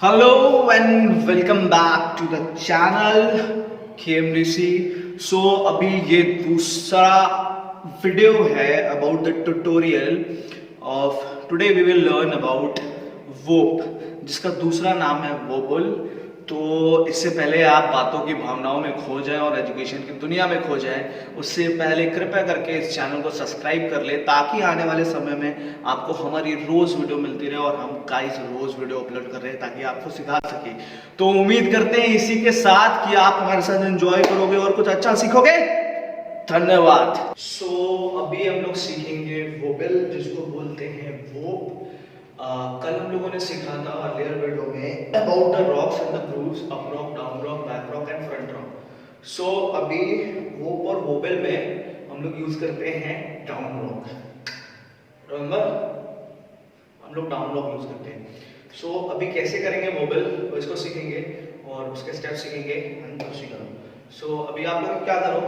Hello and welcome back to the channel KMDC. So अभी ये दूसरा वीडियो है about the tutorial of today we will learn about wobble जिसका दूसरा नाम है wobble. तो इससे पहले आप बातों की भावनाओं में खो जाएं और एजुकेशन की दुनिया में खो जाएं, उससे पहले कृपया करके इस चैनल को सब्सक्राइब कर ले ताकि आने वाले समय में आपको हमारी रोज वीडियो मिलती रहे और हम गाइस रोज वीडियो अपलोड कर रहे हैं ताकि आपको सिखा सके. तो उम्मीद करते हैं इसी के साथ कि आप हमारे साथ एंजॉय करोगे और कुछ अच्छा सीखोगे. धन्यवाद. सो अभी हम लोग सीखेंगे वोबल जिसको बोलते हैं वोब. कल हम लोगों ने सीखा था अर्लियर वीडियो में about the rocks and the grooves, up rock, down rock, back rock and front rock. So अभी वोब और वोबल में हम लोग यूज करते हैं डाउन रॉक. रिमेंबर हम लोग डाउन रॉक यूज करते हैं. सो अभी कैसे करेंगे वोबल तो इसको सीखेंगे और उसके स्टेप सीखेंगे एंड प्रोसीड करो. सो अभी आप लोग क्या करो,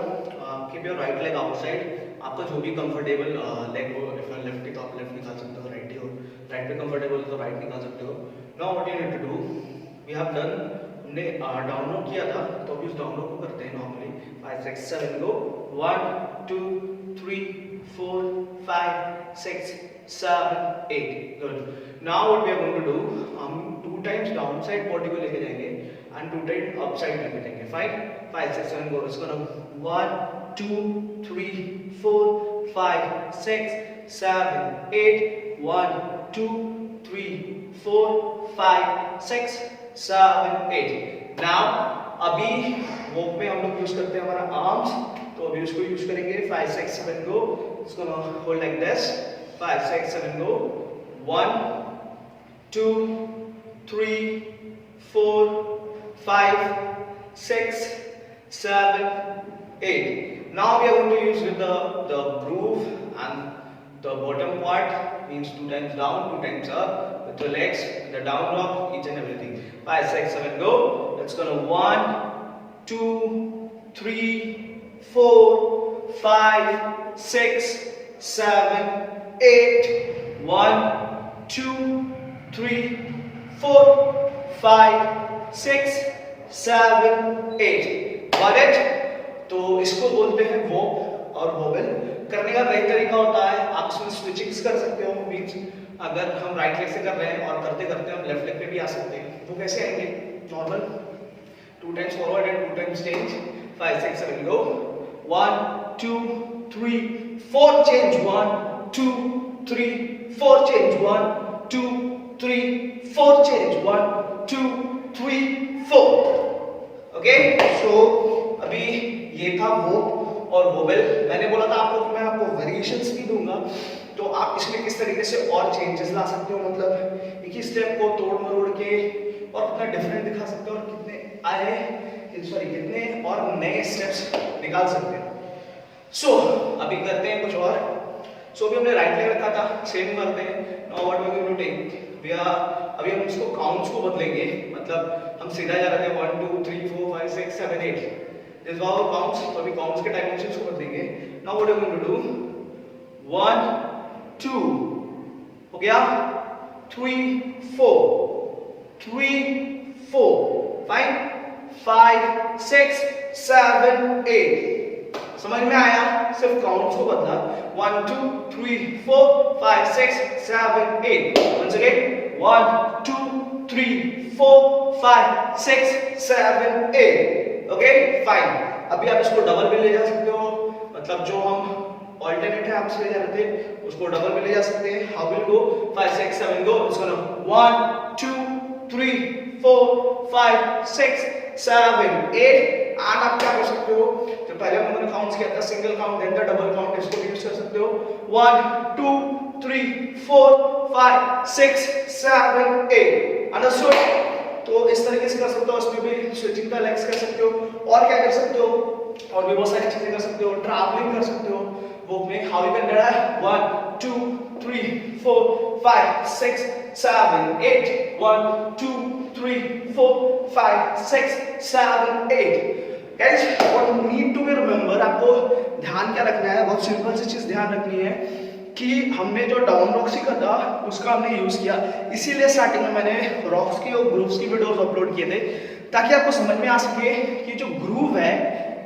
keep your right leg outside. आपका जो भी कंफर्टेबल लेग हो, इफ लेफ्ट तो आप लेफ्ट निकाल सकते हो, राइट हो राइट पे कंफर्टेबल तो राइट निकाल सकते हो. Now what you need to do, we have done, हमने डाउन रॉक किया था तो अभी उस डाउन रॉक को करते हैं normally 5 6 7 go 1 2 3 4 5 6 7 8. Good. Now what we are going to do, हम 2 टाइम्स डाउन साइड बॉडी को लेके जाएंगे एंड 2 टाइम अप साइड लेके जाएंगे. फाइन. 5 6 7 गो. इसको ना 1 2 3 4 5 6 7 8 1 2 3 4 5 6 7 8. नाउ अभी वॉक में हम लोग यूज करते हैं हमारा आर्म्स, तो अभी उसको यूज करेंगे 5 6 7 गो. इसको ना hold like this. 5 6 7 go. 1 2 3 4 5 6 7 8. Now we are going to use with the groove and the bottom part, means 2 times down 2 times up with the legs, the down rock, each and everything. 5 6 7 go. Let's go. 1 2 3 4 5 6 7 8 1 2 3 4 5 6 7 8. Got it? तो इसको बोलते हैं verb और wobble. करने का right तरीका होता है, आप इसमें स्विचिंग्स कर सकते हो. मींस अगर हम राइट लेग से कर रहे हैं और करते करते हम लेफ्ट लेग पे भी आ सकते हैं. वो कैसे आएंगे? Normal 2 times forward and 2 times change. 5 6 7 go. 1 2 3 4 change. 1 2 3 4 change. 1 2 3 4 change. 1 2 3 4. Okay. So अभी ये था वोब और वोबल. मैंने बोला था आपको कि मैं आपको वेरिएशंस भी दूंगा, तो आप इसमें किस तरीके से और चेंजेस ला सकते हो, मतलब एक ही स्टेप को तोड़ मरोड़ के और कितना डिफरेंट दिखा सकते हो और कितने और नए स्टेप्स निकाल सकते हो. सो अभी करते हैं कुछ और. सो अभी हमने राइट लेग रखा था, सेम करते हैं. Now what we are going to take, अभी हम इसको काउंट्स को बदलेंगे. मतलब हम सीधा जा रहे थे 1 2 3 4 5 6 7 8. This is our counts. तो अभी काउंट्स के डायमेंशंस को बदलेंगे. Now what are you going to do? 1 2 हो गया. 3 4 3 4 fine. 5 6 7 8. समझ में आया? सिर्फ काउंट्स को बदला. 1 2 3 4 5 6 7 8. Once again 1 2 3 4 5 6 7 8. Okay fine. अभी आप इसको डबल भी ले जा सकते हो, मतलब जो हम ऑल्टरनेट है आपसे ले जा रहे थे उसको डबल भी ले जा सकते हैं. How will go? 5 6 7 गो. इसको ना 1 2 3 4 5 6 7 8. एंड आप क्या कर सकते हो, जो पहले हमने काउंट्स किया था single count then the double count, इसको भी यूज कर सकते हो. 1 2 3 4 5 6 7 8. अंडरस्टूड? तो इस तरीके से कर सकते हो. इसमें भी स्विचिंग द लेग्स कर सकते हो. और क्या कर सकते हो, और भी बहुत सारी चीजें कर सकते हो. ट्रैवलिंग कर सकते हो वो में. How you can do that? 1 2 3 4 5 6 7 8. 1 2 3 4 5 6 7 8. Guys what need to be remember, आपको ध्यान क्या रखना है, बहुत सिंपल सी चीज ध्यान रखनी है कि हमने जो डाउन रॉक सीखा था उसका हमने यूज़ किया, इसीलिए स्टार्टिंग में मैंने रॉक्स की और ग्रूव्स की वीडियोस अपलोड किए थे, ताकि आपको समझ में आ सके कि जो ग्रूव है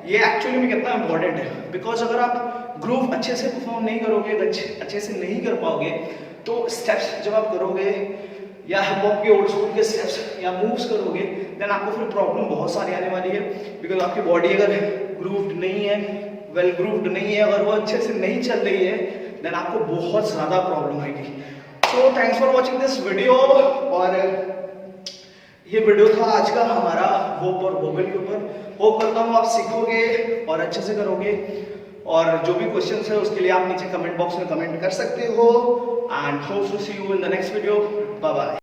ये एक्चुअली में कितना इंपॉर्टेंट है। बिकॉज अगर आप ग्रूव अच्छे से परफॉर्म नहीं करोगे, अच्छे से नहीं कर पाओगे, तो स्टेप्स जब आप करोगे या हिप हॉप के ओल्ड स्कूल के स्टेप्स या मूव्स करोगे, देन आपको फिर प्रॉब्लम बहुत सारी आने वाली है। बिकॉज आपकी बॉडी अगर ग्रूव्ड नहीं है, वेल ग्रूव्ड नहीं है, अगर वो अच्छे से नहीं चल रही है, देन आपको बहुत ज़्यादा प्रॉब्लम आएगी। So thanks for watching this video. और ये वीडियो था आज का हमारा वोप और वोबल के ऊपर। होप करता हूँ आप सीखोगे और अच्छे से करोगे। और जो भी क्वेश्चंस है उसके लिए आप नीचे कमेंट बॉक्स में कमेंट कर सकते हो। And hope to see you in the next video. Bye bye.